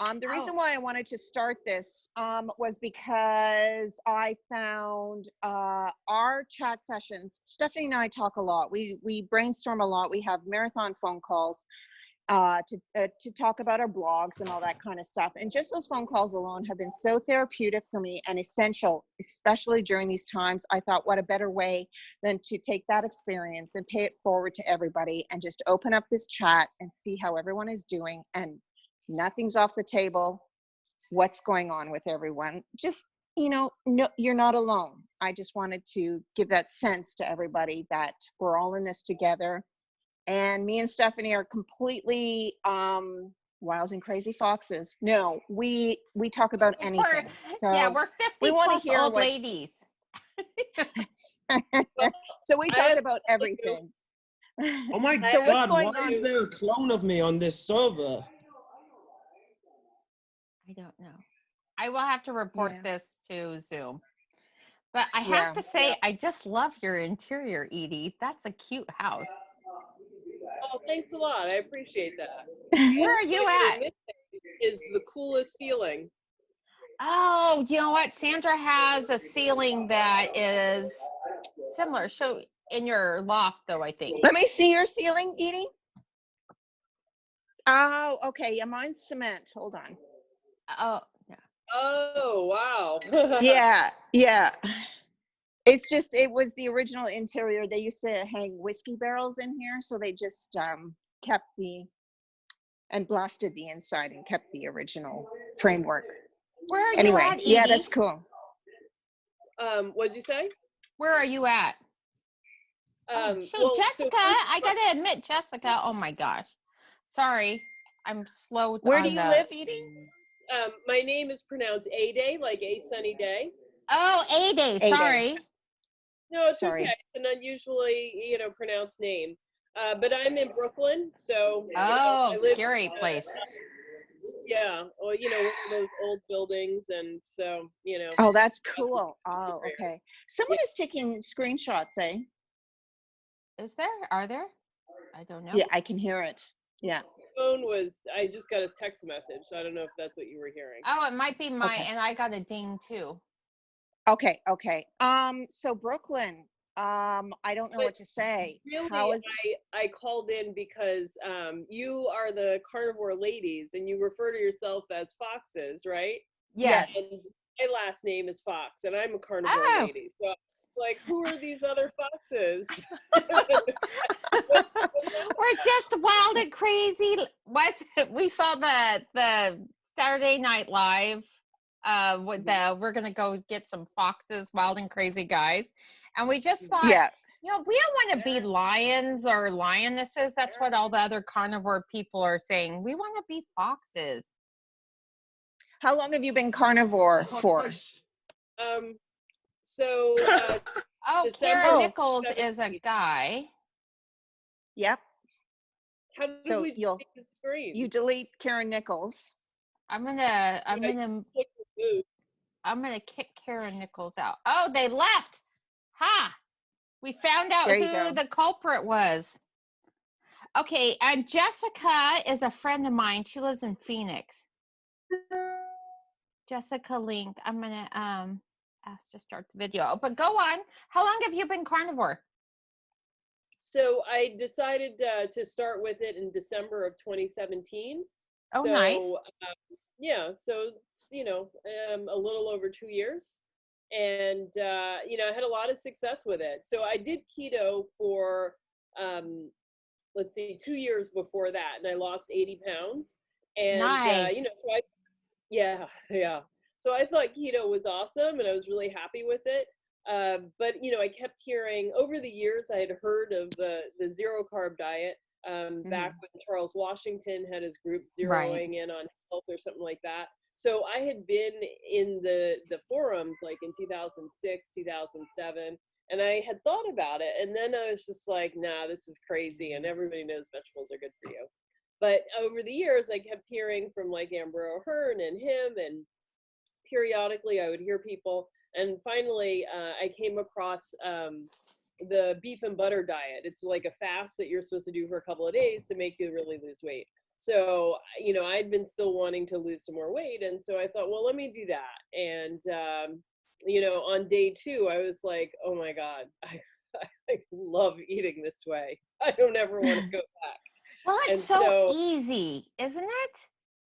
The reason why I wanted to start this was because I found our chat sessions. Stephanie and I talk a lot. We brainstorm a lot. We have marathon phone calls to talk about our blogs and all that kind of stuff. And just those phone calls alone have been so therapeutic for me and essential, especially during these times. I thought, what a better way than to take that experience and pay it forward to everybody and just open up this chat and see how everyone is doing. And nothing's off the table. What's going on with everyone? Just, no, you're not alone. I just wanted to give that sense to everybody that we're all in this together. And me and Stephanie are completely wild and crazy foxes. No, we talk about anything. We're 50 we want plus to hear old ladies. So we talk about everything. Oh my God, why is there a clone of me on this server? I don't know. I will have to report this to Zoom. But I have to say, I just love your interior, Edie. That's a cute house. Oh, thanks a lot. I appreciate that. Where are you at? Is the coolest ceiling. Oh, you know what? Sandra has a ceiling that is similar. Show in your loft, though, I think. Let me see your ceiling, Edie. Oh, okay. Yeah, mine's cement. Hold on. Oh, yeah. Oh, wow. yeah. It was the original interior. They used to hang whiskey barrels in here, so they just kept and blasted the inside and kept the original framework. Where are you at, Edie? Yeah, that's cool. What'd you say? Where are you at? Jessica, I gotta admit, Jessica, oh my gosh. Sorry, I'm slow. Where do you live, Edie? My name is pronounced A-Day, like a sunny day. Oh, A-Day, sorry. No, it's okay. It's an unusually, pronounced name. But I'm in Brooklyn, so. I live scary place. Yeah, well, one of those old buildings, and so, Oh, that's cool. Oh, okay. Someone is taking screenshots, eh? Is there? Are there? I don't know. Yeah, I can hear it. Yeah. Phone I just got a text message, so I don't know if that's what you were hearing. Oh, it might be and I got a ding too. Okay. So Brooklyn, I don't know what to say. Really, I called in because you are the Carnivore ladies, and you refer to yourself as foxes, right? Yes. And my last name is Fox, and I'm a Carnivore lady. So, like, who are these other foxes? We're just wild and crazy. We saw the Saturday Night Live. We're gonna go get some foxes, wild and crazy guys, and we just thought, we don't want to be lions or lionesses. That's what all the other carnivore people are saying. We want to be foxes. How long have you been carnivore for? Karen Nichols is a guy. Yep. How do we delete the screen? You delete Karen Nichols. I'm gonna kick Karen Nichols out. Oh, they left. Ha! We found out who the culprit was. Okay, and Jessica is a friend of mine. She lives in Phoenix. Jessica Link. I'm gonna ask to start the video. But go on. How long have you been carnivore? So I decided to start with it in December of 2017. Oh, nice. So it's, a little over 2 years. And, I had a lot of success with it. So I did keto for, 2 years before that. And I lost 80 pounds. And, nice. So I thought keto was awesome, and I was really happy with it. But, I kept hearing over the years, I had heard of the zero carb diet back when Charles Washington had his group zeroing in on health or something like that. So I had been in the forums like in 2006, 2007, and I had thought about it. And then I was just like, nah, this is crazy. And everybody knows vegetables are good for you. But over the years, I kept hearing from like Amber O'Hearn and him, and periodically I would hear people. And finally, I came across the beef and butter diet. It's like a fast that you're supposed to do for a couple of days to make you really lose weight. So, you know, I'd been still wanting to lose some more weight. And so I thought, well, let me do that. And, you know, on day 2, I was like, oh my God, I love eating this way. I don't ever want to go back. Well, it's And so easy, isn't it?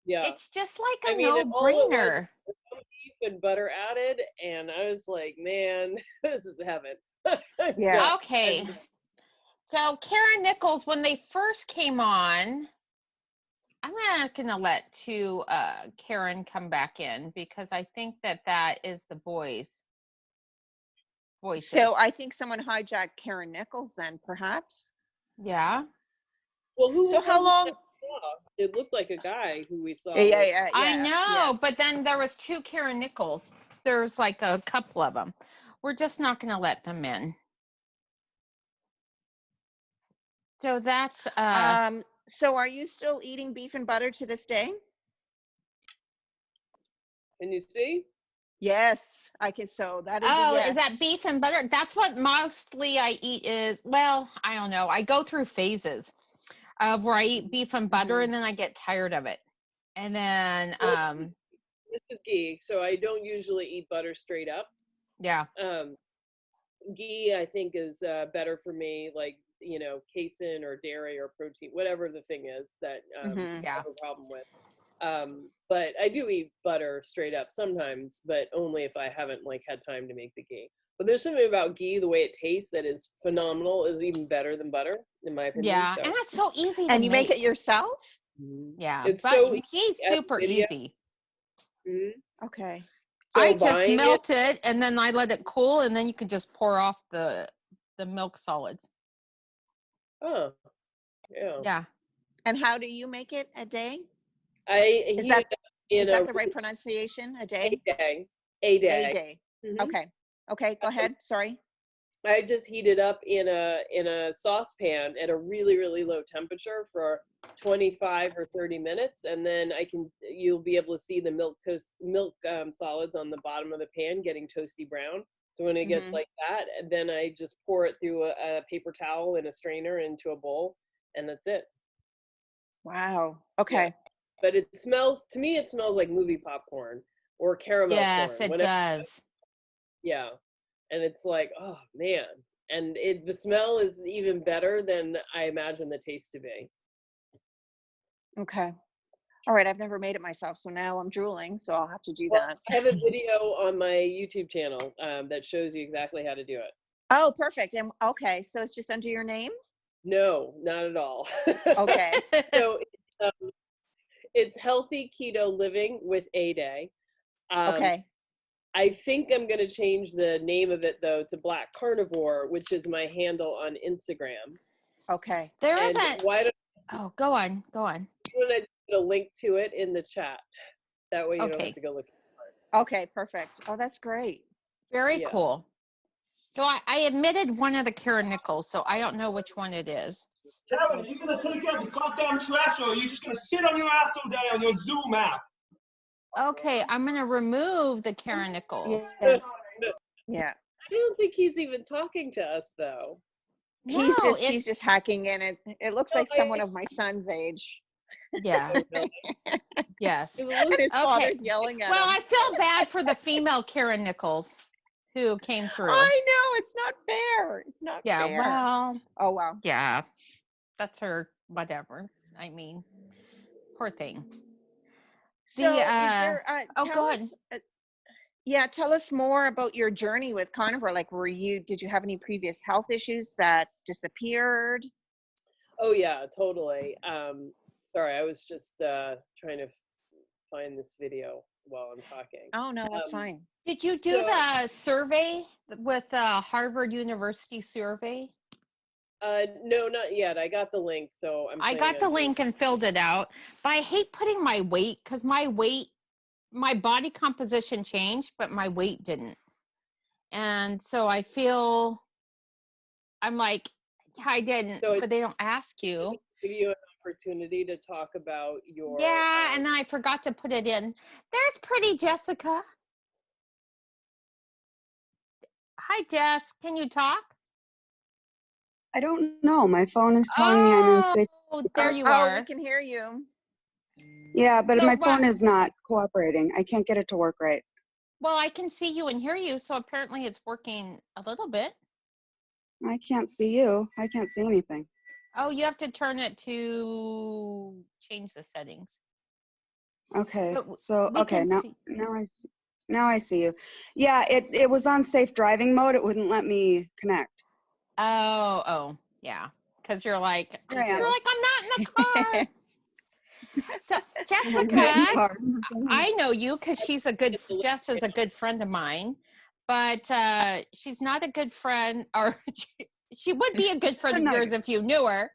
yeah, It's just like I a mean, all it was no-brainer. some beef and butter added. And I was like, man, this is heaven. I'm Yeah. done. Okay. So Karen Nichols, when they first came on, I'm not going to let Karen come back in because I think that is the boys' voices. So I think someone hijacked Karen Nichols then, perhaps. Yeah. Well, who? So how long? It looked like a guy who we saw. Yeah. I know, but then there was 2 Karen Nichols. There's like a couple of them. We're just not going to let them in. So that's So are you still eating beef and butter to this day? Can you see? Yes, I can. So that is a yes. Is that beef and butter? That's what mostly I eat is, well, I don't know. I go through phases of where I eat beef and butter and then I get tired of it. And then this is ghee, so I don't usually eat butter straight up. Yeah. Ghee I think is better for me, like, you know, casein or dairy or protein, whatever the thing is that I have a problem with. But I do eat butter straight up sometimes, but only if I haven't like had time to make the ghee. But there's something about ghee, the way it tastes, that is phenomenal, is even better than butter, in my opinion. Yeah, so. and it's so easy to And you make it yourself? Yeah, It's but so he's super easy. Okay. So I just melt it and then I let it cool and then you can just pour off the milk solids. Oh, yeah. Yeah. And how do you make it a day? Is that the right pronunciation? A day? A day. A day. Okay, go ahead. Sorry. I just heat it up in a saucepan at a really, really low temperature for 25 or 30 minutes, and then you'll be able to see the milk solids on the bottom of the pan getting toasty brown. So when it gets like that, and then I just pour it through a paper towel in a strainer into a bowl, and that's it. Wow. Okay. Yeah. But it smells like movie popcorn or caramel corn. Yes, it does. Yeah. And it's like, oh man. And the smell is even better than I imagine the taste to be. Okay. All right. I've never made it myself, so now I'm drooling, so I'll have to do that. I have a video on my YouTube channel that shows you exactly how to do it. Oh, perfect. And okay, so it's just under your name? No, not at all. Okay. So it's Healthy Keto Living with A Day. Okay. I think I'm going to change the name of it, though, to Black Carnivore, which is my handle on Instagram. Okay. There and isn't. Oh, go on. Why don't I put a link to it in the chat? That way you don't have to go look for it. Okay, perfect. Oh, that's great. Very cool. So I admitted one of the Karen Nichols, so I don't know which one it is. Karen, are you going to take out the goddamn trash, or are you just going to sit on your ass all day on your Zoom app? Okay, I'm going to remove the Karen Nichols. Yeah. I don't think he's even talking to us, though. No, he's just hacking in. It looks like someone of my son's age. Yeah. Yes. And his father's yelling at him. I feel bad for the female Karen Nichols who came through. I know, it's not fair. It's not fair. Yeah, well. Oh, wow. Yeah. That's her, whatever. I mean, poor thing. So is there, tell us more about your journey with Carnivore. Like, did you have any previous health issues that disappeared? Oh yeah, totally. Sorry, I was just trying to find this video while I'm talking. Oh no, that's fine. Did you do the survey with Harvard University survey? No, not yet. I got the link, so I got the link and filled it out. But I hate putting my weight because my body composition changed, but my weight didn't. And so I feel I'm like, I didn't, but they don't ask you. Give you an opportunity to talk about your. Yeah, and I forgot to put it in. There's pretty Jessica. Hi, Jess. Can you talk? I don't know. My phone is telling me I'm in safe. Oh, there you are. We can hear you. Yeah, but So my what? phone is not cooperating. I can't get it to work right. Well, I can see you and hear you, so apparently it's working a little bit. I can't see you. I can't see anything. Oh, you have to turn it to change the settings. Okay. But So we okay, can now see. now I see you. Yeah, it was on safe driving mode. It wouldn't let me connect. Oh, yeah. Because you're like, Here I am. I'm not in the car. So I'm not in Jessica, the car. I know you because Jess is a good friend of mine, but she's not a good friend, or she would be a good friend But of not a yours good- if you knew her.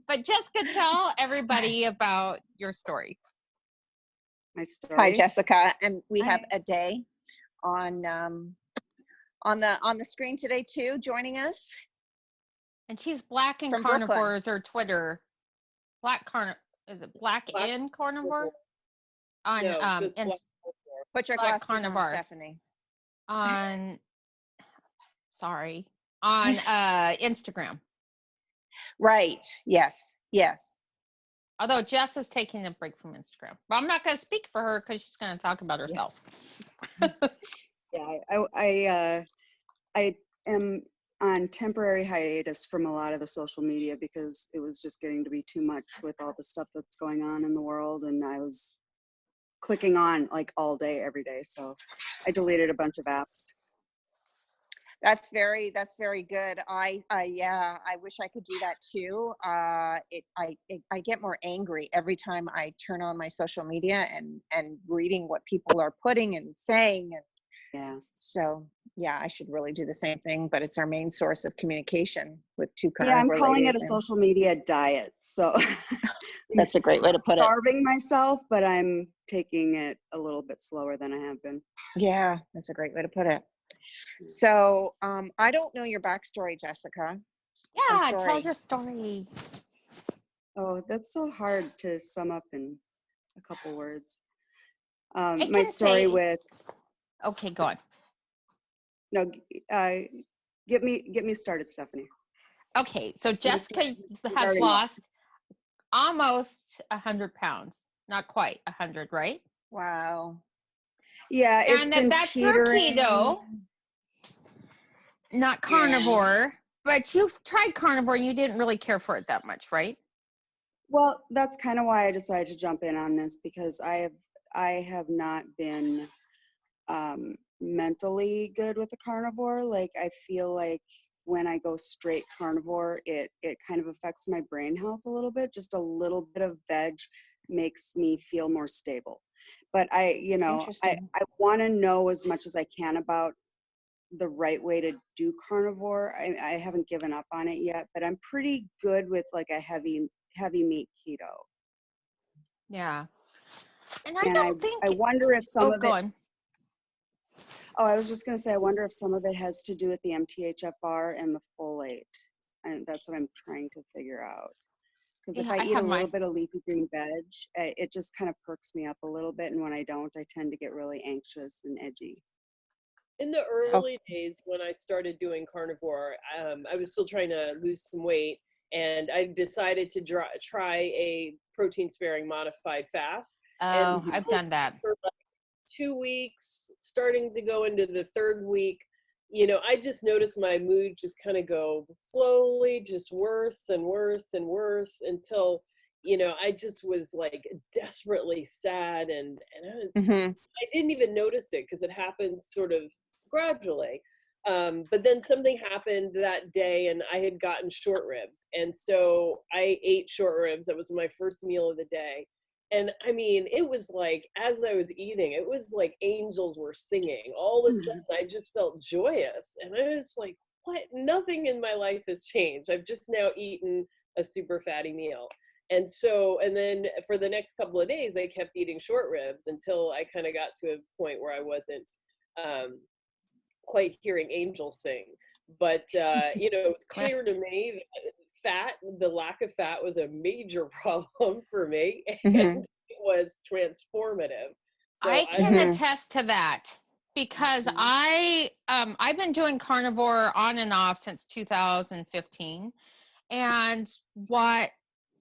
But Jessica, tell everybody about your story. My story. Hi, Jessica, and we have Hi. a day on the screen today too, joining us. And she's Black and From Carnivore Brooklyn. is her Twitter. Is it Black and Carnivore? On No, just Black Put your Black glasses on, Carnivore. Stephanie. On Instagram. Right. Yes. Yes. Although Jess is taking a break from Instagram. But I'm not going to speak for her because she's going to talk about herself. Yeah, I am on temporary hiatus from a lot of the social media because it was just getting to be too much with all the stuff that's going on in the world, and I was clicking on like all day, every day. So I deleted a bunch of apps. That's very good. Yeah, I wish I could do that too. I get more angry every time I turn on my social media and reading what people are putting and saying. And Yeah. so yeah, I should really do the same thing, but it's our main source of communication with two Yeah, I'm carnivore calling it ladies, a and social media diet. So that's a great way to put it. Starving myself, but I'm taking it a little bit slower than I have been. Yeah, that's a great way to put it. So I don't know your backstory, Jessica. Yeah, I'm tell sorry. your story. Oh, that's so hard to sum up in a couple words. I My can story say- with Okay, go on. no, get me started, Stephanie. Okay, so Jessica has already lost almost 100 pounds. Not quite 100, right? Wow. Yeah, it's And been that's through teetering. keto, not carnivore. But you've tried carnivore and you didn't really care for it that much, right? Well, that's kind of why I decided to jump in on this, because I have not been mentally good with the carnivore. Like, I feel like when I go straight carnivore, it kind of affects my brain health a little bit. Just a little bit of veg makes me feel more stable. But I want to know as much as I can about the right way to do carnivore. I haven't given up on it yet, but I'm pretty good with like a heavy meat keto. Yeah. And I don't think I wonder if some of go it on. Oh, I was just going to say, I wonder if some of it has to do with the MTHFR and the folate. And that's what I'm trying to figure out. Because if I eat a little bit of leafy green veg, it just kind of perks me up a little bit. And when I don't, I tend to get really anxious and edgy. In the early days when I started doing carnivore, I was still trying to lose some weight, and I decided to try a protein-sparing modified fast. Oh, And I've done that. For like 2 weeks, starting to go into the third week, I just noticed my mood just kind of go slowly, just worse and worse and worse until, I just was like desperately sad, and I didn't even notice it because it happened sort of gradually. But then something happened that day, and I had gotten short ribs. And so I ate short ribs. That was my first meal of the day. And I mean, it was like, as I was eating, it was like angels were singing. All of a sudden, I just felt joyous. And I was like, what? Nothing in my life has changed. I've just now eaten a super fatty meal. And then for the next couple of days, I kept eating short ribs until I kind of got to a point where I wasn't quite hearing angels sing. But, it was clear to me that the lack of fat was a major problem for me, and it was transformative. So I can attest to that, because I've been doing carnivore on and off since 2015. And what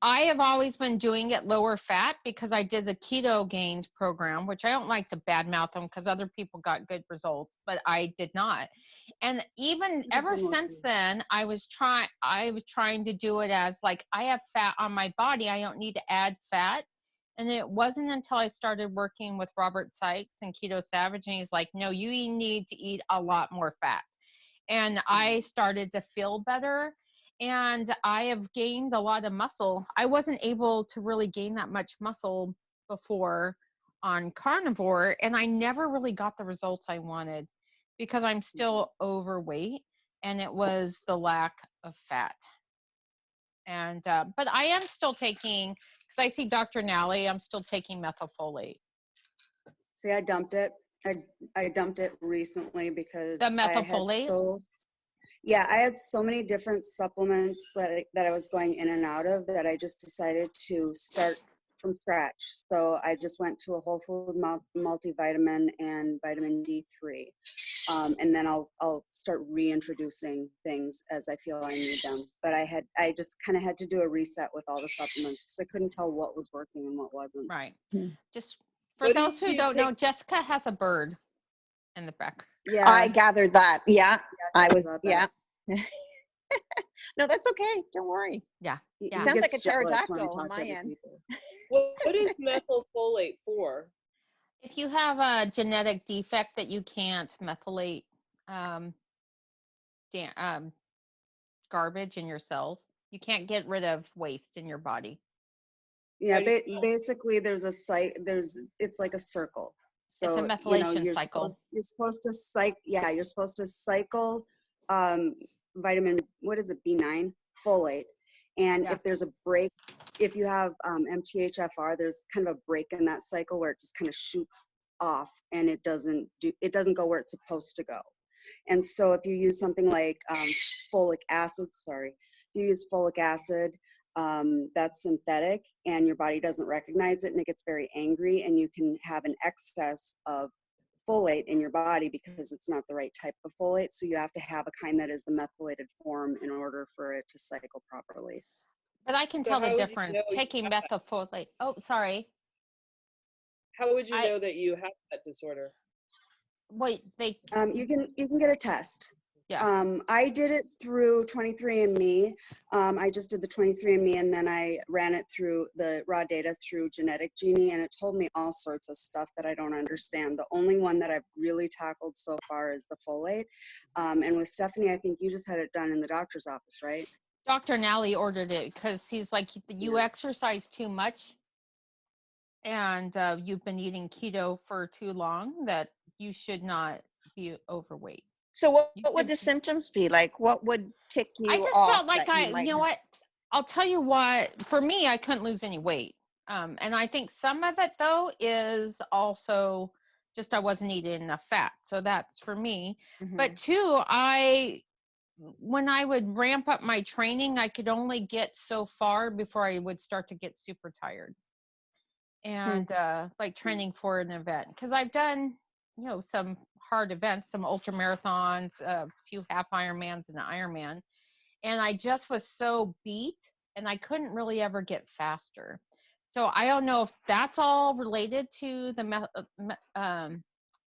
I have always been doing it lower fat because I did the Keto Gains program, which I don't like to badmouth them because other people got good results, but I did not. And even ever since then, I was trying to do it as like, I have fat on my body, I don't need to add fat. And it wasn't until I started working with Robert Sykes and Keto Savage, and he's like, no, you need to eat a lot more fat. And I started to feel better. And I have gained a lot of muscle. I wasn't able to really gain that much muscle before on Carnivore, and I never really got the results I wanted because I'm still overweight, and it was the lack of fat. And but I am still taking, because I see Dr. Nally, I'm still taking methylfolate. See, I dumped it. I dumped it recently because The methylfolate? I had so many different supplements that I was going in and out of that I just decided to start from scratch. So I just went to a whole food multivitamin and vitamin D3. And then I'll start reintroducing things as I feel I need them. But I just kind of had to do a reset with all the supplements because I couldn't tell what was working and what wasn't. Right. Just for those who don't know, Jessica has a bird in the back. Yeah, I gathered that. Yeah, yes, I was. Yeah. No, that's okay. Don't worry. Yeah. It sounds like a pterodactyl on my end. What is methylfolate for? If you have a genetic defect that you can't methylate garbage in your cells, you can't get rid of waste in your body. Yeah, basically there's a site. It's like a circle. So it's a methylation cycle. You're supposed to cycle vitamin, what is it, B9, folate. And if there's a break, if you have MTHFR, there's kind of a break in that cycle where it just kind of shoots off and it doesn't go where it's supposed to go. And so if you use something like folic acid, that's synthetic and your body doesn't recognize it and it gets very angry, and you can have an excess of folate in your body because it's not the right type of folate. So you have to have a kind that is the methylated form in order for it to cycle properly. But I can tell the difference taking methylfolate. Oh, sorry. How would you know that you have that disorder? Wait, you can get a test. Yeah. I did it through 23andMe. I just did the 23andMe and then I ran it through the raw data through Genetic Genie, and it told me all sorts of stuff that I don't understand. The only one that I've really tackled so far is the folate. And with Stephanie, I think you just had it done in the doctor's office, right? Dr. Nally ordered it because he's like, you exercise too much and you've been eating keto for too long, that you should not be overweight. So what would the symptoms be? Like, what would tick you off? I just felt like you know what? I'll tell you what, for me, I couldn't lose any weight. And I think some of it, though, is also just I wasn't eating enough fat. So that's for me. Mm-hmm. But two, when I would ramp up my training, I could only get so far before I would start to get super tired. And like training for an event. Because I've done, some hard events, some ultra marathons, a few half Ironmans and an Ironman. And I just was so beat and I couldn't really ever get faster. So I don't know if that's all related to the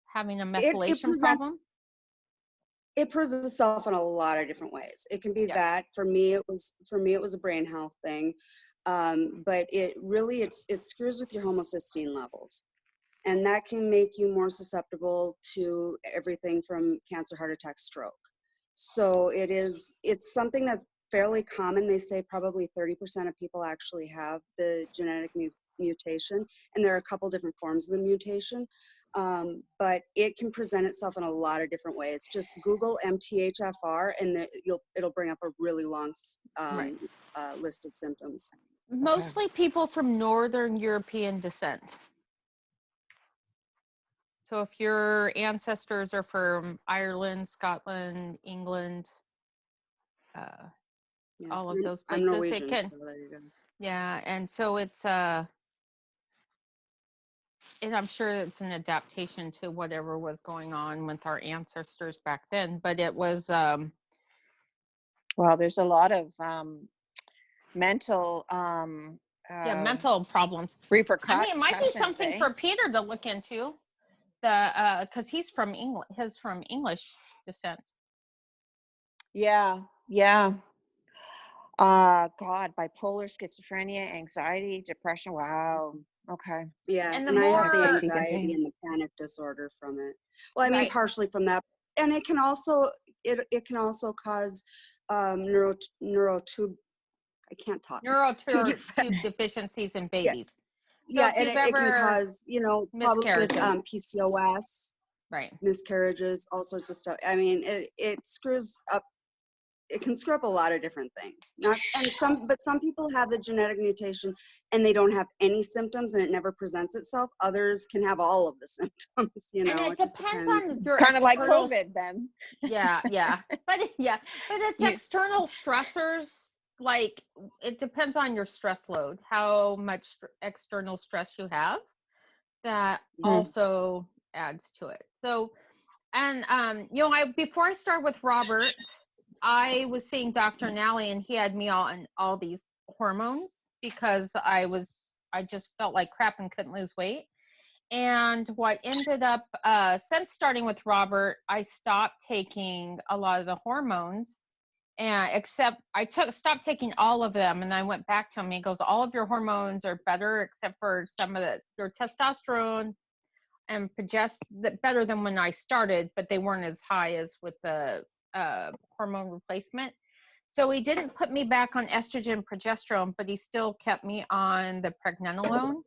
having a methylation problem. It presents itself in a lot of different ways. It can be that. For me, it was a brain health thing. But it really, it screws with your homocysteine levels. And that can make you more susceptible to everything from cancer, heart attack, stroke. So it's something that's fairly common. They say probably 30% of people actually have the genetic mutation. And there are a couple different forms of the mutation. But it can present itself in a lot of different ways. Just Google MTHFR and it'll bring up a really long list of symptoms. Mostly people from Northern European descent. So if your ancestors are from Ireland, Scotland, England, all of those places, Norwegian, it can. So there you go. Yeah, and so it's and I'm sure it's an adaptation to whatever was going on with our ancestors back then. But it was well, there's a lot of mental mental problems. repercussions. I mean, it might be something for Peter to look into. Because he's from England, he's from English descent. Yeah. God, bipolar, schizophrenia, anxiety, depression. Wow. Okay. Yeah, And the and I have the more- anxiety and the panic disorder from it. Well, I mean, Right. partially from that, and it can also cause neurotube. I can't talk. Neurotube deficiencies in babies. So Yeah, if and you've it can ever cause, problems with miscarriages. PCOS, Right. miscarriages, all sorts of stuff. I mean, it screws up. It can screw up a lot of different things. But some people have the genetic mutation and they don't have any symptoms and it never presents itself. Others can have all of the symptoms. And it just depends depends. on your Kind of like external- COVID then. Yeah. But it's external stressors. Like, it depends on your stress load, how much external stress you have. That also adds to it. So, and before I started with Robert, I was seeing Dr. Nally, and he had me on all these hormones because I just felt like crap and couldn't lose weight. And what ended up, since starting with Robert, I stopped taking a lot of the hormones, and except stopped taking all of them, and I went back to him. He goes, all of your hormones are better except for some of your testosterone and better than when I started, but they weren't as high as with the hormone replacement. So he didn't put me back on estrogen, progesterone, but he still kept me on the pregnenolone.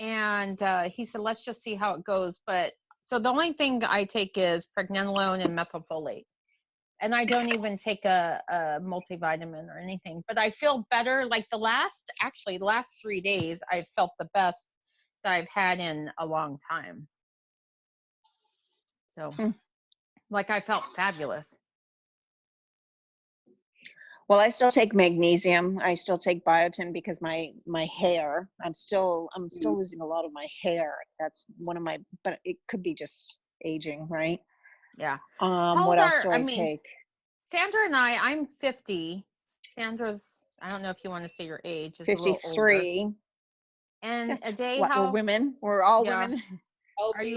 And he said, let's just see how it goes. But so the only thing I take is pregnenolone and methylfolate. And I don't even take a multivitamin or anything, but I feel better. Like the last 3 days, I felt the best that I've had in a long time. So like I felt fabulous. Well, I still take magnesium. I still take biotin because my hair, I'm still losing a lot of my hair. That's one of but it could be just aging, right? Yeah. What else do I take? Sandra and I'm 50. Sandra's, I don't know if you want to say your age, is 53. And Yes. a day, We're women. We're all women. I'll be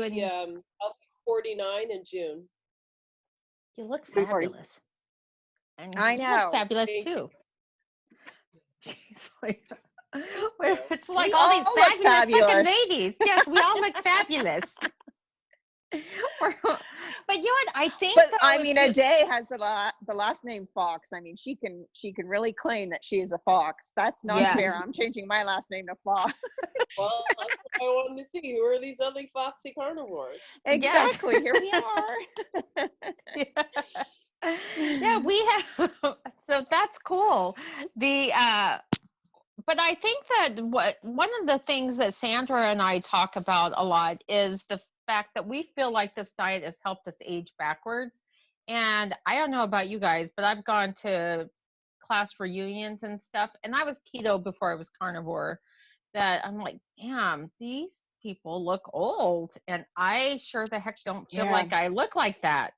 49 in June. You look fabulous. And I know. You look fabulous too. She's like, it's like all these fabulous looking ladies. Yes, we all look fabulous. But you know what? I think. But I mean, Ade has the last name Fox. I mean, she can really claim that she is a fox. That's not fair. I'm changing my last name to Fox. Well, that's what I wanted to see. Who are these other foxy carnivores? Exactly. Here we are. Yeah, we have. So that's cool. But I think that one of the things that Sandra and I talk about a lot is the fact that we feel like this diet has helped us age backwards. And I don't know about you guys, but I've gone to class reunions and stuff, and I was keto before I was carnivore, that I'm like, damn, these people look old, and I sure the heck don't feel like I look like that.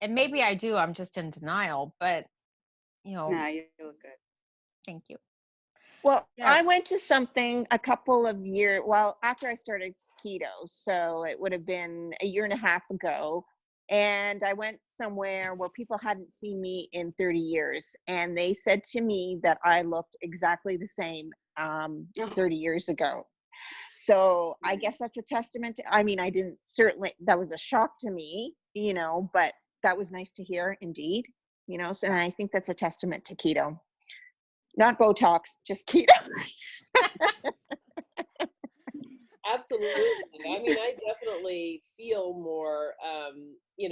And maybe I do, I'm just in denial, but Nah, you look good. Thank you. Well, I went to something a couple of years, after I started keto, so it would have been a year and a half ago, and I went somewhere where people hadn't seen me in 30 years, and they said to me that I looked exactly the same 30 years ago. So I guess that's a testament to, I mean, that was a shock to me, but that was nice to hear indeed, so I think that's a testament to keto. Not Botox, just keto. Absolutely. I mean, I definitely feel more,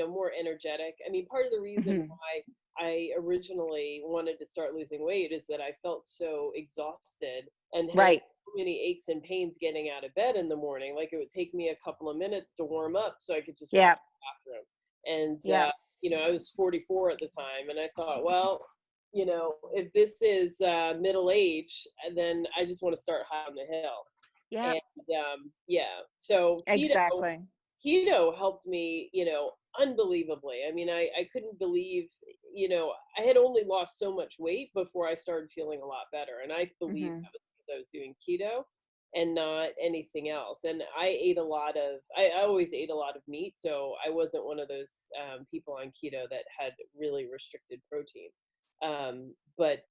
more energetic. I mean, part of the reason why I originally wanted to start losing weight is that I felt so exhausted and had so many aches and pains getting out of bed in the morning. Like it would take me a couple of minutes to warm up so I could just walk to the bathroom. And, I was 44 at the time, and I thought, well, if this is middle age, then I just want to start high on the hill. Yeah. And so exactly. keto helped me, unbelievably. I mean, I couldn't believe, I had only lost so much weight before I started feeling a lot better. And I believe Mhm. that was because I was doing keto and not anything else. And I always ate a lot of meat. So I wasn't one of those people on keto that had really restricted protein. But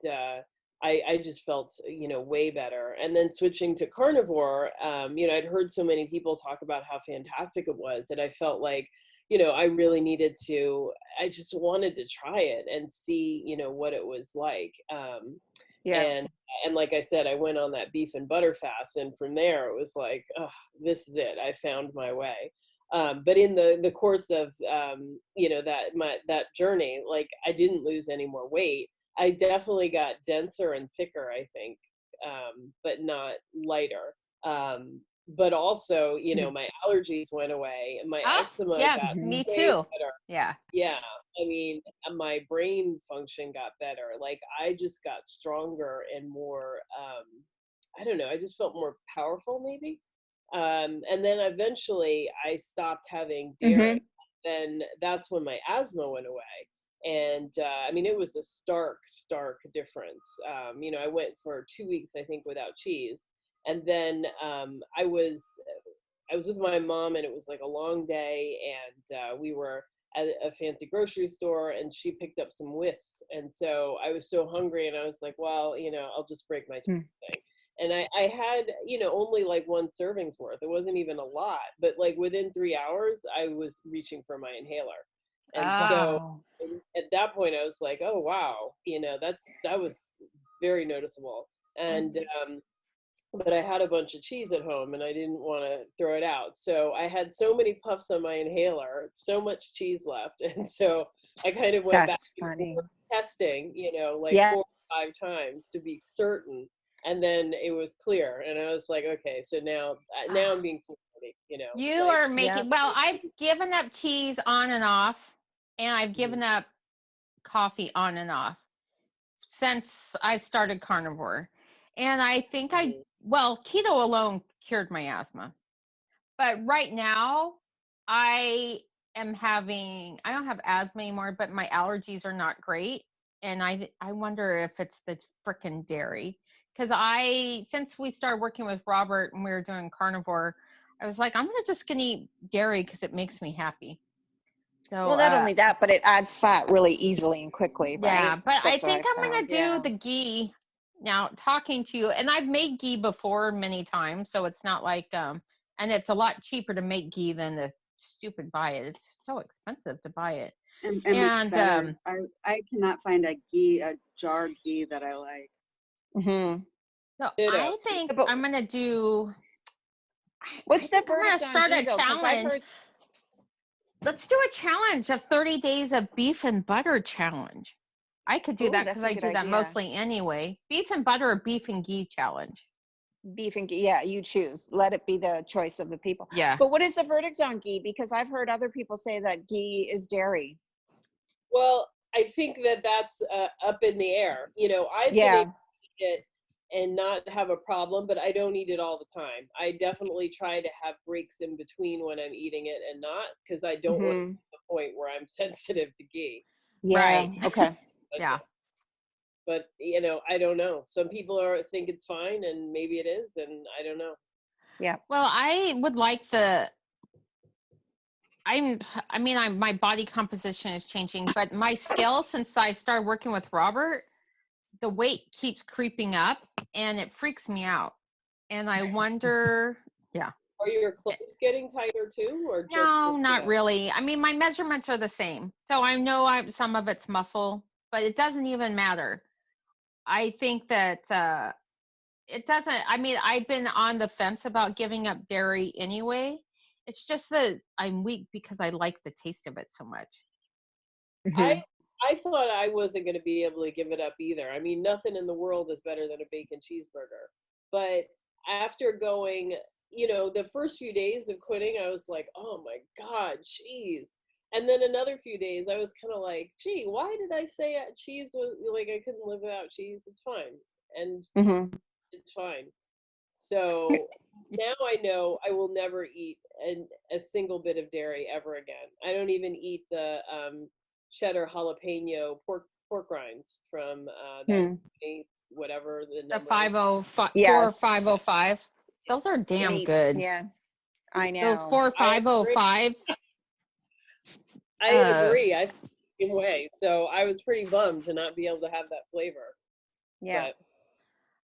I just felt, way better. And then switching to carnivore, I'd heard so many people talk about how fantastic it was that I felt like, I really I just wanted to try it and see, what it was like. Yeah. And like I said, I went on that beef and butter fast, and from there it was like, oh, this is it. I found my way. But in the course of that journey, like I didn't lose any more weight. I definitely got denser and thicker, I think, but not lighter. But also, my allergies went away and my Ah, eczema yeah, got Mhm. me way too. better. Yeah. Yeah, I mean, my brain function got better. Like I just got stronger and more, I don't know, I just felt more powerful maybe. And then eventually I stopped having dairy. Mhm. Then that's when my asthma went away. And I mean, it was a stark difference. I went for 2 weeks, I think, without cheese. And then I was with my mom, and it was like a long day, and we were at a fancy grocery store, and she picked up some wisps. And so I was so hungry, and I was like, well, I'll just break my Mm. thing. And I had, only like one serving's worth. It wasn't even a lot, but like within 3 hours, I was reaching for my inhaler. And so Wow. at that point, I was like, oh, wow, that was very noticeable. And but I had a bunch of cheese at home and I didn't want to throw it out. So I had so many puffs on my inhaler, so much cheese left. And so I kind of went back That's and funny. forth testing, like Yeah. 4 or 5 times to be certain. And then it was clear. And I was like, okay, so now I'm being foolhardy, You like, are Yeah. making, well, I've given up cheese on and off, and I've mhm, given up coffee on and off since I started carnivore. And I think mhm, well, keto alone cured my asthma. But right now, I I don't have asthma anymore, but my allergies are not great. And I wonder if it's the frickin' dairy. Because since we started working with Robert and we were doing carnivore, I was like, I'm just gonna eat dairy because it makes me happy. So, Well, not only that, but it adds fat really easily and quickly, yeah, right? but I That's what think I I'm gonna found. do Yeah. the ghee now. Talking to you, and I've made ghee before many times, so it's not like and it's a lot cheaper to make ghee than to stupid buy it. It's so expensive to buy it, And much and better. I cannot find a jar ghee that I like. Mhm. so ditto. I think But I'm gonna do. I what's the think I'm gonna verdict on start ghee a though? Because I've challenge. heard. Let's do a challenge of 30 days of beef and butter challenge. I could do Oh, that because that's a I good do that idea. mostly anyway. Beef and butter or beef and ghee challenge. Beef and ghee. Yeah, you choose. Let it be the choice of the people. Yeah. But what is the verdict on ghee? Because I've heard other people say that ghee is dairy. Well, I think that that's up in the air. I've been able Yeah. to eat it and not have a problem, but I don't eat it all the time. I definitely try to have breaks in between when I'm eating it and not, because I don't want to Mhm. get to the point where I'm sensitive to ghee. Yeah. Right. Okay. But, Yeah. but I don't know. Some people think it's fine, and maybe it is, and I don't know. Yeah. Well, I would like I mean, my body composition is changing, but my scale since I started working with Robert, the weight keeps creeping up and it freaks me out. And I wonder, yeah. Are your clothes getting tighter too, or just the No, not scale? really. I mean, my measurements are the same. So I know some of it's muscle, but it doesn't even matter. I think that it doesn't. I mean, I've been on the fence about giving up dairy anyway. It's just that I'm weak because I like the taste of it so much. I Mhm. I thought I wasn't going to be able to give it up either. I mean, nothing in the world is better than a bacon cheeseburger. But after going, the first few days of quitting, I was like, oh my God, cheese. And then another few days, I was kind of like, gee, why did I say cheese was like I couldn't live without cheese? It's fine. And Mhm. it's fine. So now I know I will never eat a single bit of dairy ever again. I don't even eat the cheddar jalapeno pork rinds from that whatever the The number is. 505 Yeah. 4505. Those are damn Meats, good. yeah, I know. Those 4505. I agree. I feel the same way. So I was pretty bummed to not be able to have that flavor. Yeah. But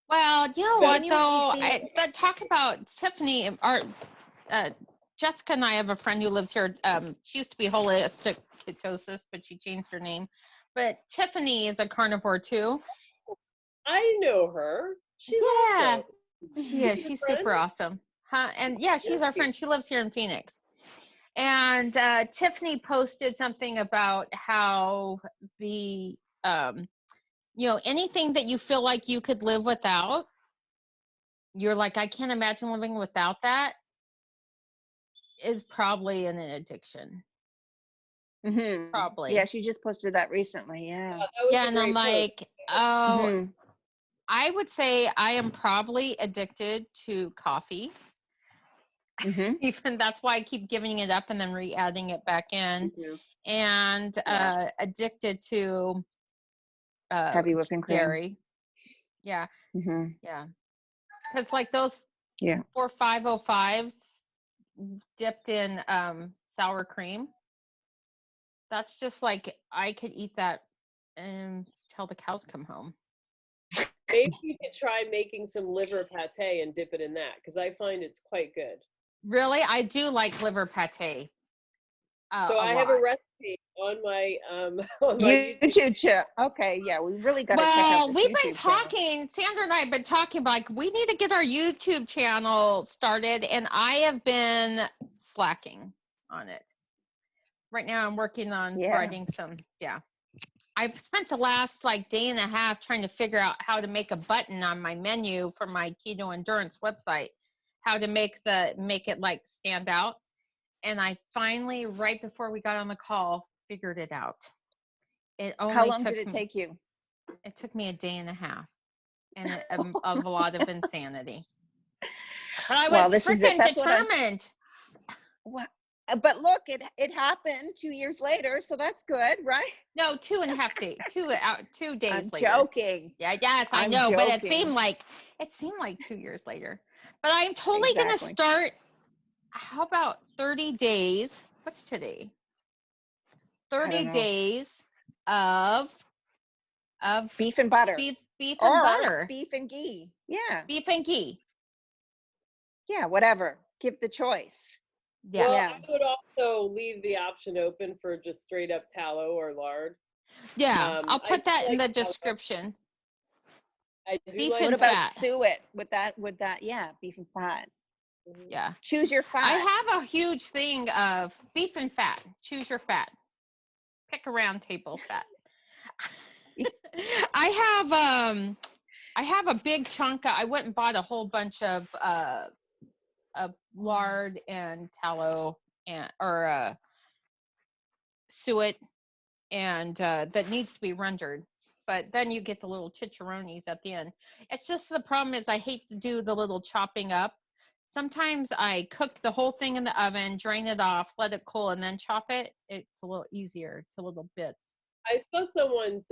Well, you know So what you though? eat Talk about Tiffany. Jessica and I have a friend who lives here. She used to be holistic ketosis, but she changed her name. But Tiffany is a carnivore too. I know her. She's Yeah, awesome. she is. She's super awesome. Huh? And yeah, she's our friend. She lives here in Phoenix. And Tiffany posted something about how the anything that you feel like you could live without, you're like, I can't imagine living without that, is probably an addiction. Mm-hmm. Probably. Yeah, she just posted that recently. Yeah. Yeah, and I'm like, oh, Mhm. I would say I am probably addicted to coffee. Mhm. Even that's why I keep giving it up and then re-adding it back in. Me too. And addicted to Heavy whipping cream. dairy. Yeah. Mhm. Yeah. Because like those Yeah. 4505s dipped in sour cream, that's just like I could eat that until the cows come home. Maybe you could try making some liver pate and dip it in that, because I find it's quite good. Really, I do like liver pate. So I have a recipe on my on my YouTube channel. Okay, yeah, we really got to check out Well, this we've YouTube been channel. talking, Sandra and I have been talking like we need to get our YouTube channel started, and I have been slacking on it. Right now I'm working on writing some, I've spent the last like day and a half trying to figure out how to make a button on my menu for my keto endurance website, how to make it like stand out. And I finally, right before we got on the call, figured it out. It only How long did it take you? It took me a day and a half, and of a lot of insanity. But I was freaking determined. But look, it happened 2 years later, so that's good, right? No, 2.5 days. 2 days I'm later. joking. Yeah, yes, I I'm know, joking. but it seemed like 2 years later. But I'm totally gonna start. How about 30 days? What's today? 30 days of beef and butter. Beef and butter. Beef and ghee. Yeah. Beef and ghee. Yeah, whatever. Give the choice. Yeah. Well, I would also leave the option open for just straight up tallow or lard. Yeah, I'll put that in the description. I do beef like and what about fat. suet with that? Yeah, beef and fat. Yeah. Choose your fat. I have a huge thing of beef and fat. Choose your fat. Pick a round table fat. I have a big chunk. I went and bought a whole bunch of lard and tallow or suet, and that needs to be rendered. But then you get the little chicharrones at the end. It's just the problem is I hate to do the little chopping up. Sometimes I cook the whole thing in the oven, drain it off, let it cool, and then chop it. It's a little easier to little bits. I saw someone's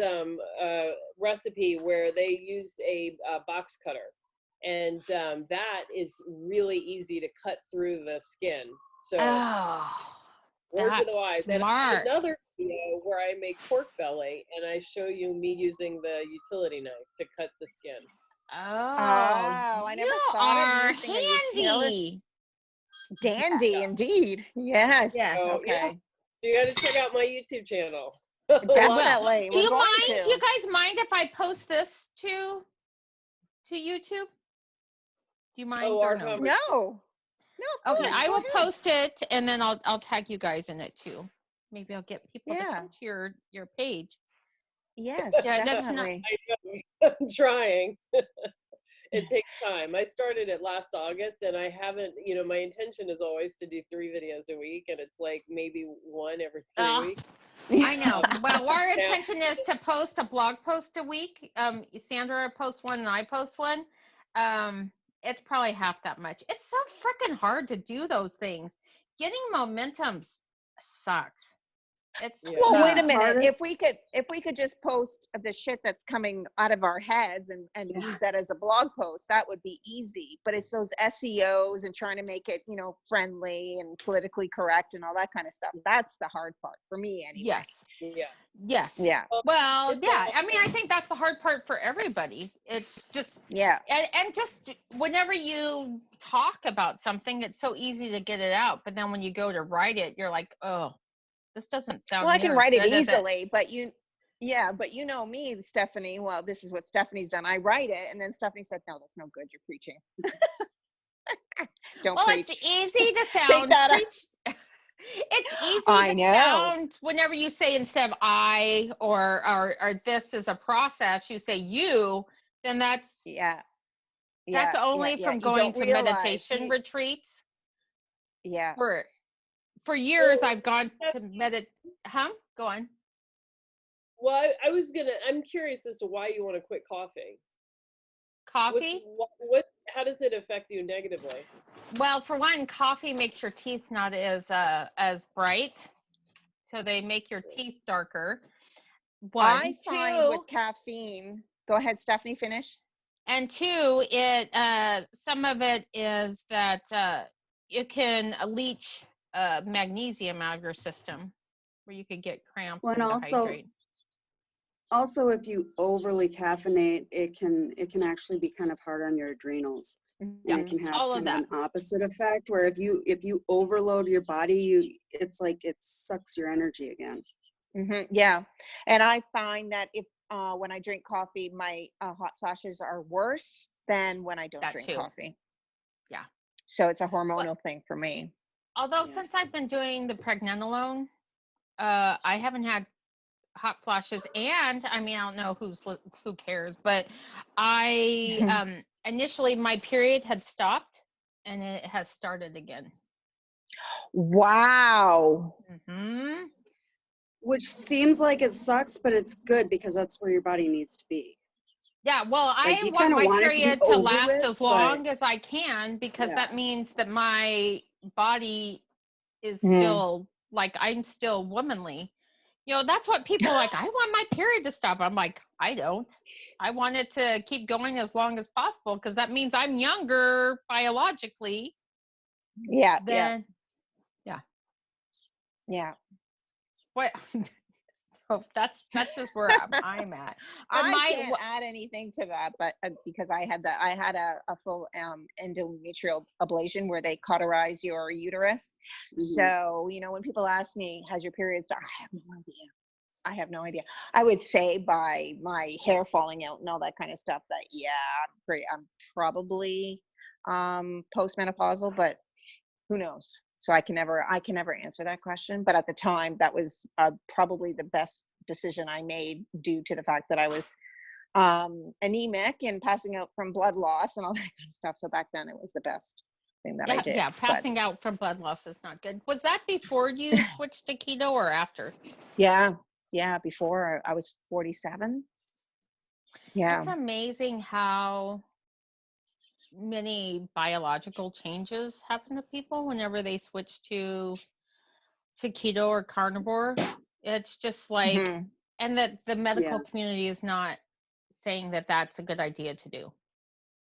recipe where they use a box cutter, and that is really easy to cut through the skin. So, words of the wise. Smart. And I have another video where I make pork belly, and I show you me using the utility knife to cut the skin. Oh, I never thought of using a utility. Dandy, indeed. Yes. Yeah. Okay. Yeah. So you got to check out my YouTube channel. Definitely. Do you mind? Do you guys mind if I post this to YouTube? Do you mind? Oh, or no? No. No. Okay, I will post it, and then I'll tag you guys in it too. Maybe I'll get people to come to your page. Yes. Yeah, definitely. I'm trying. It takes time. I started it last August, and I haven't. My intention is always to do 3 videos a week, and it's like maybe 1 every 3 weeks. I know. Well, our intention is to post a blog post a week. Sandra posts one, and I post one. it's probably half that much. It's so freaking hard to do those things. Getting momentum sucks. It's Yeah. Well, wait a sucks. minute. hardest- If we could just post the shit that's coming out of our heads and Yeah. use that as a blog post, that would be easy. But it's those SEOs and trying to make it, friendly and politically correct and all that kind of stuff. That's the hard part for me anyway. Yes. Yeah. Yes. Yeah. Well, It's yeah. all- I mean, I think that's the hard part for everybody. It's just, Yeah. and just whenever you talk about something, it's so easy to get it out. But then when you go to write it, you're like, oh, this doesn't sound Well, I can near as write it good as easily, but you know me, Stephanie. Well, this is what Stephanie's done. I write it, and then Stephanie said, "No, that's no good. You're preaching. Don't Well, preach." it's easy to sound. Take that out. Preach. It's easy I to know. sound whenever you say instead of I or this is a process, you say you, then that's Yeah. that's Yeah. only Yeah. from You going don't to realize meditation retreats. Yeah. For years Well, I've gone to Go on. Well, I'm curious as to why you want to quit coughing. Coffee? How does it affect you negatively? Well, for one, coffee makes your teeth not as bright. So they make your teeth darker. I find Two, with caffeine. Go ahead, Stephanie. Finish. and two, it some of it is that it can leach magnesium out of your system, where you could get cramps Well, and and dehydrate. also if you overly caffeinate, it can actually be kind of hard on your adrenals. Yeah, And it can have all of kind of an opposite effect where if you overload your body, it's like it sucks your energy again. Yeah, and I find that if when I drink coffee, my hot flashes are worse than when I don't That drink too. coffee. Yeah. So it's a hormonal thing for me. Although Yeah. since I've been doing the pregnenolone, I haven't had hot flashes, and I mean, I don't know who cares, but I initially my period had stopped and it has started again. Wow. Mm-hmm. Which seems like it sucks, but it's good because that's where your body needs to be. Yeah, well, Like, I you want kinda my want it to be period to over last with, as long as I can, because Yeah. that means that my body is Mm. still like I'm still womanly. You know, that's what people are like, I want my period to stop. I'm like, I don't. I want it to keep going as long as possible because that means I'm younger biologically Yeah. than Yeah. what. So that's just where I'm at. But I can't add anything to that, but because I had a full endometrial ablation where they cauterize your uterus. Mhm. So when people ask me, "Has your period started?" I have no idea. I would say by my hair falling out and all that kind of stuff that I'm probably postmenopausal, but who knows? So I can never answer that question. But at the time, that was probably the best decision I made due to the fact that I was anemic and passing out from blood loss and all that kind of stuff. So back then, it was the best thing that I did. Yeah, passing out from blood loss is not good. Was that before you switched to keto or after? Yeah, before I was 47. Yeah. It's amazing how many biological changes happen to people whenever they switch to keto or carnivore. It's just like, Mhm. and that the medical Yeah. community is not saying that that's a good idea to do.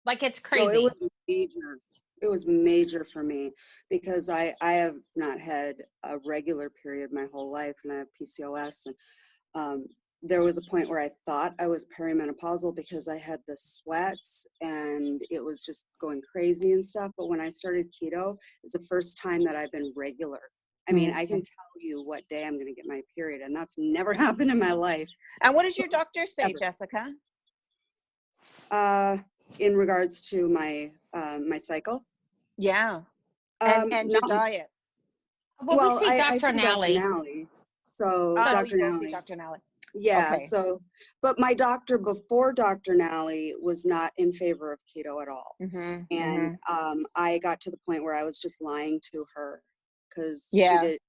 Like, it's So crazy. it was major. It was major for me because I have not had a regular period my whole life, and I have PCOS. And there was a point where I thought I was perimenopausal because I had the sweats and it was just going crazy and stuff. But when I started keto, it's the first time that I've been regular. I mean, I can tell you what day I'm going to get my period, and that's never happened in my life. And what does So- your doctor say, ever. Jessica? In regards to my my cycle, Yeah. And your no. diet. Well, we see I Dr. see Nally. Dr. Nally. So Oh, Dr. you go see Nally. Dr. Nally. Yeah. Okay. So, but my doctor before Dr. Nally was not in favor of keto at all. Mm-hmm. And I got to the point where I was just lying to her because Yeah. she did,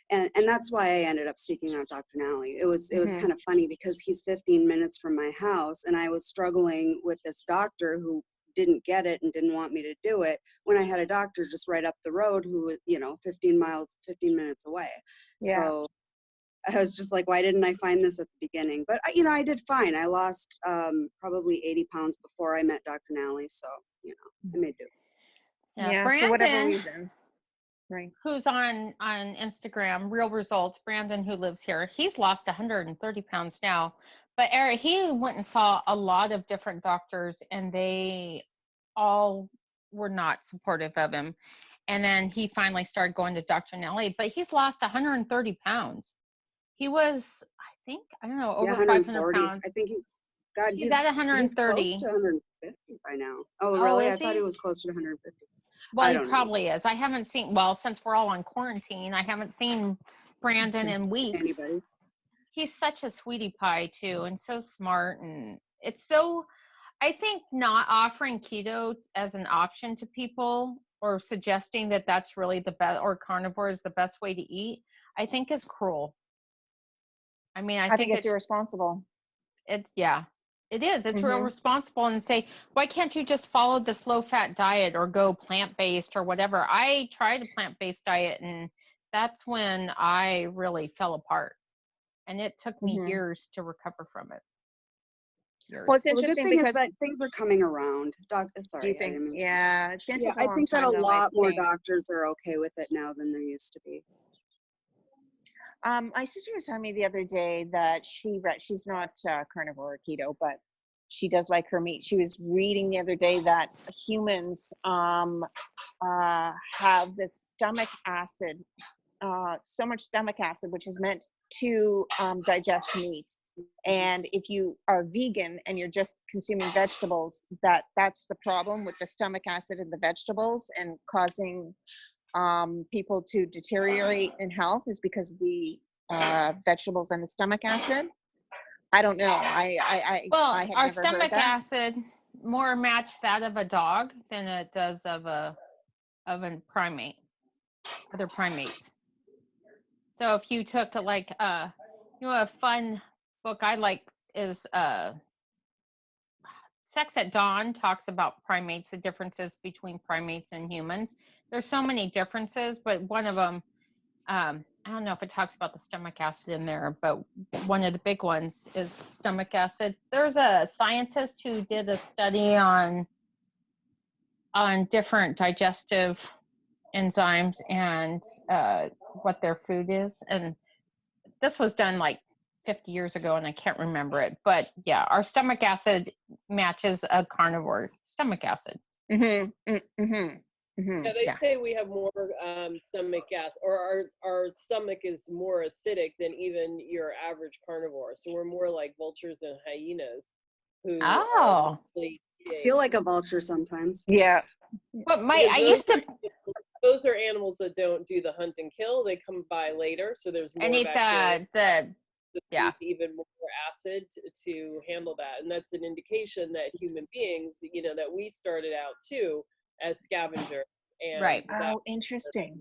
and that's why I ended up seeking out Dr. Nally. It was kind of funny because he's 15 minutes from my house, and I was struggling with this doctor who didn't get it and didn't want me to do it when I had a doctor just right up the road who was, 15 minutes away. Yeah. So I was just like, why didn't I find this at the beginning? But, I did fine. I lost probably 80 pounds before I met Dr. Nally. So, I made do. Yeah, For whatever Brandon, reason. Right. who's on Instagram, Real Results, Brandon, who lives here, he's lost 130 pounds now. But Eric, he went and saw a lot of different doctors, and they all were not supportive of him. And then he finally started going to Dr. Nelly, but he's lost 130 pounds. He was, I don't know, over 500 pounds. I think he's at 130. He's close to 150 by now. Oh, Oh, really? is I thought he? he was closer to 150. Well, he probably is. I haven't seen, since we're all on quarantine, I haven't seen Brandon in weeks. Anybody? He's such a sweetie pie too, and so smart. And it's so, I think not offering keto as an option to people or suggesting that that's really the best, or carnivore is the best way to eat, I think is cruel. I mean, I think it's irresponsible. It is. It's real responsible, and say, why can't you just follow this low fat diet or go plant-based or whatever? I tried a plant-based diet, and that's when I really fell apart. And it took me years to recover from it. Well, it's interesting because that things are coming around. Sorry. Do you think? It's going to take a I long think that time, a lot more think. doctors are okay with it now than there used to be. My sister was telling me the other day that she's not carnivore or keto, but she does like her meat. She was reading the other day that humans have this stomach acid, so much stomach acid, which is meant to digest meat. And if you are vegan and you're just consuming vegetables, that's the problem with the stomach acid in the vegetables and causing people to deteriorate in health, is because of the vegetables and the stomach acid. I don't know. I have our never stomach heard that. acid more match that of a dog than it does of a primate, other primates. So if you took a fun book I like is Sex at Dawn, talks about primates, the differences between primates and humans. There's so many differences, but one of them, I don't know if it talks about the stomach acid in there, but one of the big ones is stomach acid. There's a scientist who did a study on different digestive enzymes and what their food is. And this was done like 50 years ago, and I can't remember it. But yeah, our stomach acid matches a carnivore stomach acid. Yeah, they say we have more stomach acid, or our stomach is more acidic than even your average carnivore. So we're more like vultures and hyenas. Who I feel like a vulture sometimes. Yeah. But those are animals that don't do the hunt and kill. They come by later, so there's more even more acid to handle that, and that's an indication that human beings, that we started out too as scavengers. And right. Oh, interesting.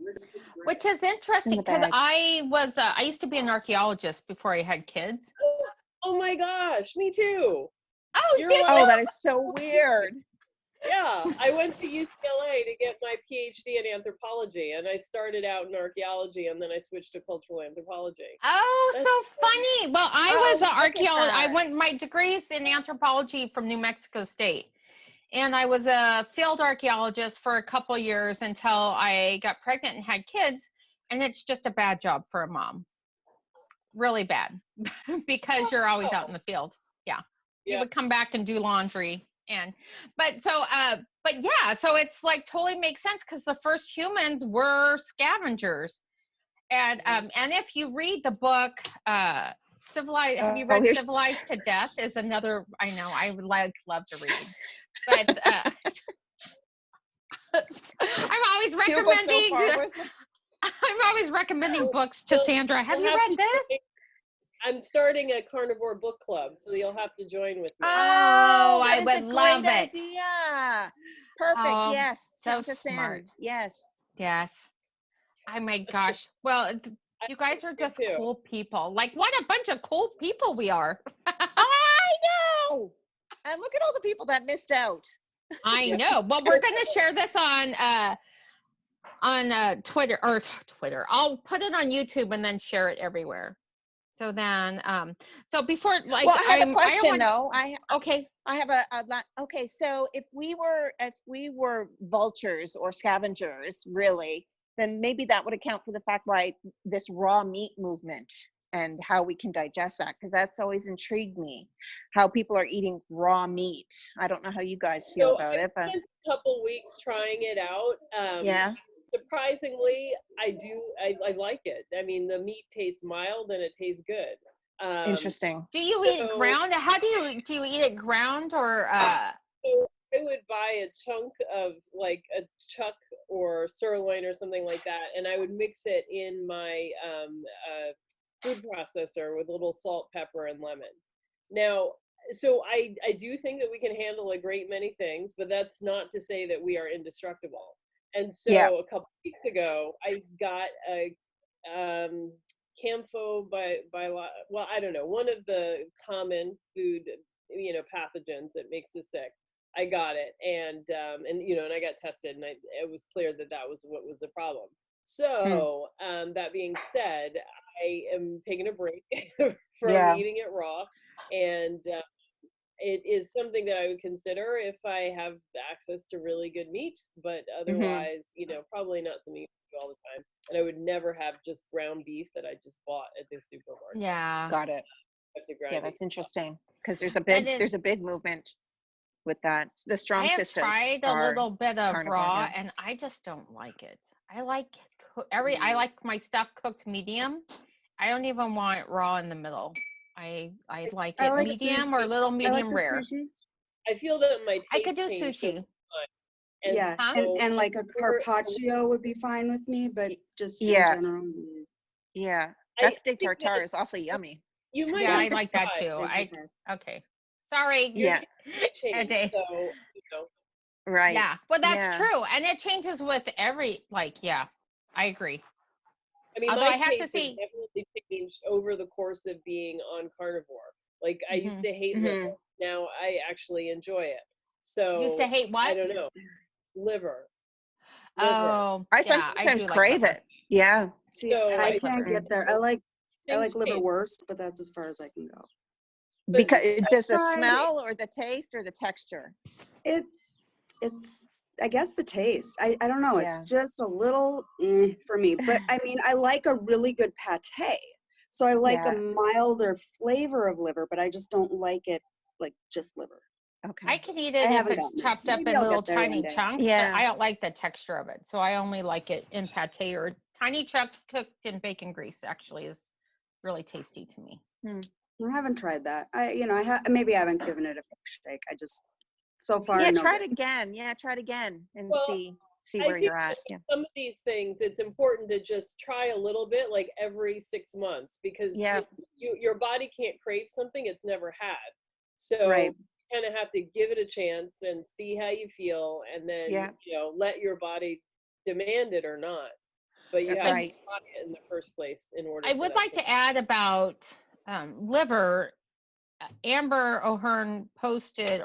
Which is interesting because I used to be an archaeologist before I had kids. Oh my gosh, me too. Oh, that is so weird. Yeah, I went to UCLA to get my PhD in anthropology, and I started out in archaeology, and then I switched to cultural anthropology. Oh, so funny. Well, I was an archaeologist. I went my degrees in anthropology from New Mexico State, and I was a field archaeologist for a couple years until I got pregnant and had kids, and it's just a bad job for a mom. Really bad, because you're always out in the field. Yeah. You would come back and do laundry. So it's like totally makes sense, because the first humans were scavengers. And if you read the book Civilized, have you read Civilized to Death? Is another, I know I would love to read, but I'm always recommending books to Sandra. Have you read this? I'm starting a carnivore book club, so you'll have to join with me. Oh, I would love it. Idea. Perfect. Yes. So smart. Yes. Yes. Oh my gosh. Well, you guys are just cool people. Like, what a bunch of cool people we are. I know. And look at all the people that missed out. I know, but we're going to share this on Twitter or Twitter. I'll put it on YouTube and then share it everywhere. So then, so before, like, Well, I have a question though. Okay. I have okay. So if we were vultures or scavengers, really, then maybe that would account for the fact why this raw meat movement and how we can digest that, because that's always intrigued me, how people are eating raw meat. I don't know how you guys feel about it, but spent a couple weeks trying it out. yeah. Surprisingly, I like it. I mean, the meat tastes mild and it tastes good. Interesting. Do you eat it ground? How do you eat it ground or? So I would buy a chunk of like a chuck or sirloin or something like that, and I would mix it in my food processor with a little salt, pepper, and lemon. Now, so I do think that we can handle a great many things, but that's not to say that we are indestructible. And so a couple weeks ago, I got a Camphor well, I don't know, one of the common food, pathogens that makes us sick. I got it, and I got tested, and it was clear that was what was the problem. So that being said, I am taking a break from eating it raw, and it is something that I would consider if I have access to really good meat, but otherwise, probably not something you do all the time. And I would never have just ground beef that I just bought at the supermarket. Yeah. Got it. Yeah, that's interesting, because there's a big movement with that. The Strong Sisters. I have tried a little bit of raw, and I just don't like it. I like I like my stuff cooked medium. I don't even want it raw in the middle. I like it medium or a little medium rare. Sushi. I feel that my taste I could do changed sushi. And yeah, and like a carpaccio would be fine with me, but just in general. Yeah, that steak tartare is awfully yummy. You might. Yeah, I like that too. Okay. Sorry. Yeah. Changed, so, Right. Yeah, well, that's true, and it changes with every I agree. I mean, although my I have taste to say, definitely changed over the course of being on carnivore. Like I used to hate liver. Now I actually enjoy it. So used to hate what? I don't know. Liver. Oh, I sometimes crave it. Yeah. See, so I can't get there. I like liverwurst, but that's as far as I can go. Because does the smell or the taste or the texture? It's I guess the taste. I don't know. It's just a little for me. But I mean, I like a really good pate. So I like a milder flavor of liver, but I just don't like it like just liver. Okay. I can eat it if it's chopped up in little tiny chunks, but I don't like the texture of it. So I only like it in pate or tiny chunks cooked in bacon grease. Actually, is really tasty to me. I haven't tried that. Maybe I haven't given it a shake. I just so far. Yeah, try it again. Yeah, try it again and see where you're at. Yeah. Some of these things, it's important to just try a little bit, like every 6 months, because your body can't crave something it's never had. So you kind of have to give it a chance and see how you feel, and then let your body demand it or not. But you have to try it in the first place in order. I would like to add about liver. Amber O'Hearn posted,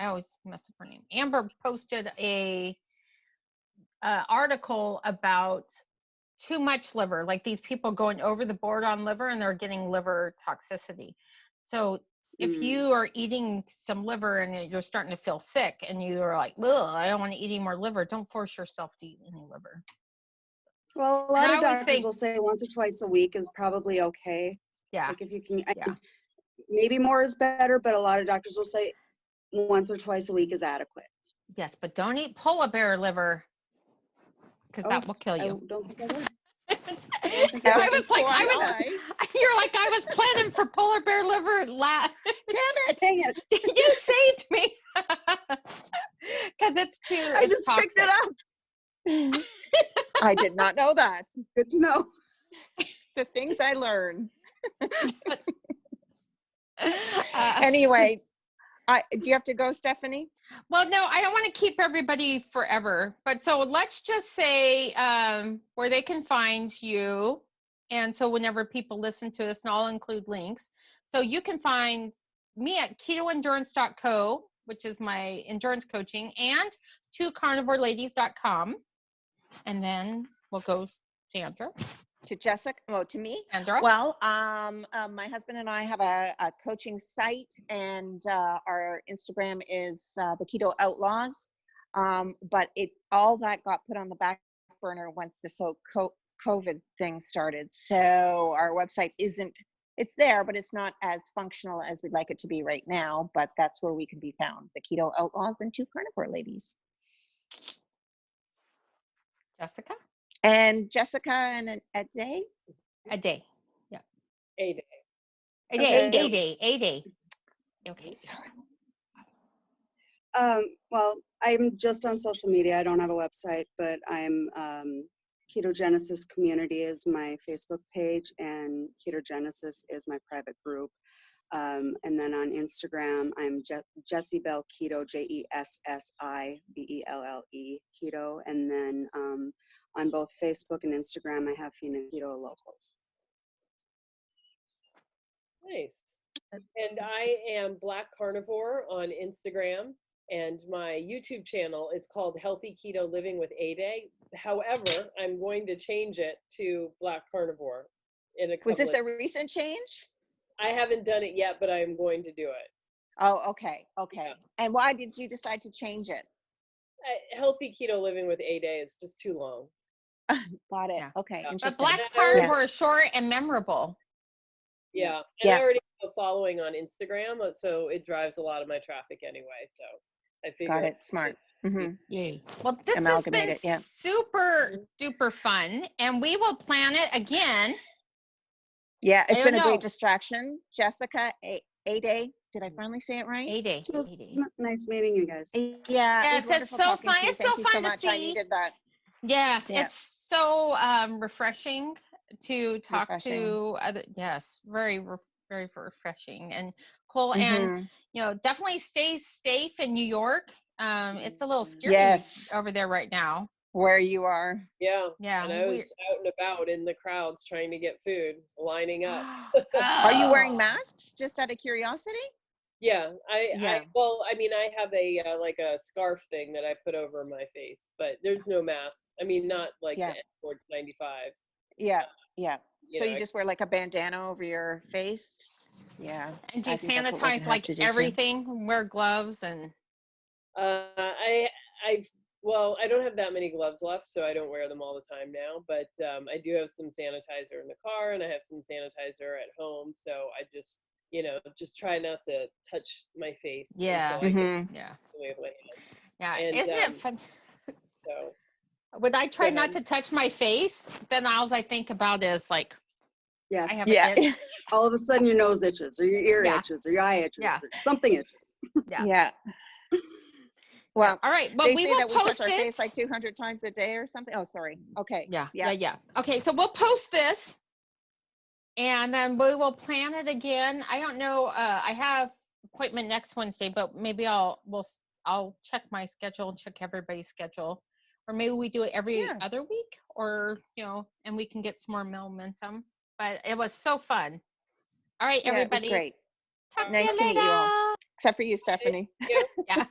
I always mess up her name. Amber posted a article about too much liver, like these people going over the board on liver and they're getting liver toxicity. So if you are eating some liver and you're starting to feel sick and you're like, ugh, I don't want to eat any more liver, don't force yourself to eat any liver. Well, a lot of doctors will say once or twice a week is probably okay. Yeah. Like if you can, maybe more is better, but a lot of doctors will say once or twice a week is adequate. Yes, but don't eat polar bear liver because that will kill you. I don't think I would. You're like, I was planning for polar bear liver. Damn it. You saved me. Because it's I just toxic. picked it up. I did not know that. Good to know. The things I learn. Anyway, do you have to go, Stephanie? Well, no, I don't want to keep everybody forever. But so let's just say where they can find you. And so whenever people listen to this, and I'll include links. So you can find me at ketoendurance.co. which is my endurance coaching, and to carnivoreladies.com. And then we'll go Sandra. To Jessica, oh, to me. Sandra. Well, my husband and I have a coaching site, and our Instagram is the Keto Outlaws. But all that got put on the back burner once this whole COVID thing started. So our website it's there, but it's not as functional as we'd like it to be right now. But that's where we can be found: the Keto Outlaws and 2 Carnivore Ladies. Jessica. And Jessica and a day. A day. Yeah. A day. A day. Okay. Sorry. Well, I'm just on social media. I don't have a website, but I'm Ketogenesis Community is my Facebook page, and Ketogenesis is my private group. And then on Instagram, I'm Jessie Bell Keto, JESSIBELLE Keto. And then on both Facebook and Instagram, I have Fina Keto Locals. Nice. And I am Black Carnivore on Instagram, and my YouTube channel is called Healthy Keto Living with A Day. However, I'm going to change it to Black Carnivore in a couple. Was this a recent change? I haven't done it yet, but I'm going to do it. Oh, okay. Yeah. And why did you decide to change it? Healthy Keto Living with A Day is just too long. Got it. Yeah. Okay, But But interesting. Black Carnivore is short and memorable. Yeah. And Yeah. I already have a following on Instagram, so it drives a lot of my traffic anyway. So I figured. Got it. Smart. Mm-hmm. Yay. Well, this has Amalgamate been it, yeah. super duper fun, and we will plan it again. Yeah, it's I been a don't know. great distraction. Jessica, a day. Did I finally say it right? A day. It was nice meeting you guys. Yeah, Yes, it was it's wonderful so talking fun. to you. It's Thank so you fun so to much. I see. needed that. Yes, Yeah. it's so refreshing to talk Refreshing. to other. Yes, very refreshing and cool. Mhm. And definitely stay safe in New York. It's a little scary Yes. over there right now. Where you are. Yeah. Yeah. And I was out and about in the crowds trying to get food, lining up. Are you wearing Oh. masks? Just out of curiosity? Yeah. Yeah. I have a like a scarf thing that I put over my face, but there's no masks. I mean, not like Yeah. the N95s. Yeah. You So know, you just wear like a bandana over your face? Yeah. And do you I think that's what we're sanitize gonna have like to do, too. everything? Wear gloves and. I don't have that many gloves left, so I don't wear them all the time now. But I do have some sanitizer in the car, and I have some sanitizer at home. So I just try not to touch my face. Yeah. Until I get Mhm. Yeah. away with my hand. Yeah. And, Isn't it fun? So When I try Go not ahead. to touch my face, then all I think about is like Yes. I have Yeah. an itch. All of a sudden your nose itches or your ear Yeah. itches or your eye itches Yeah. or something itches. Yeah. Yeah. Well, All right. Well, they we say will that we touch post our it. face like 200 times a day or something. Oh, sorry. Okay. Yeah. Okay, so we'll post this, and then we will plan it again. I don't know. I have appointment next Wednesday, but maybe I'll check my schedule and check everybody's schedule, or maybe we do it every Yeah. other week, or and we can get some more momentum. But it was so fun. All right, Yeah, everybody. it was great. Talk Nice to to you meet you all. later. Except for you, Stephanie. Yeah.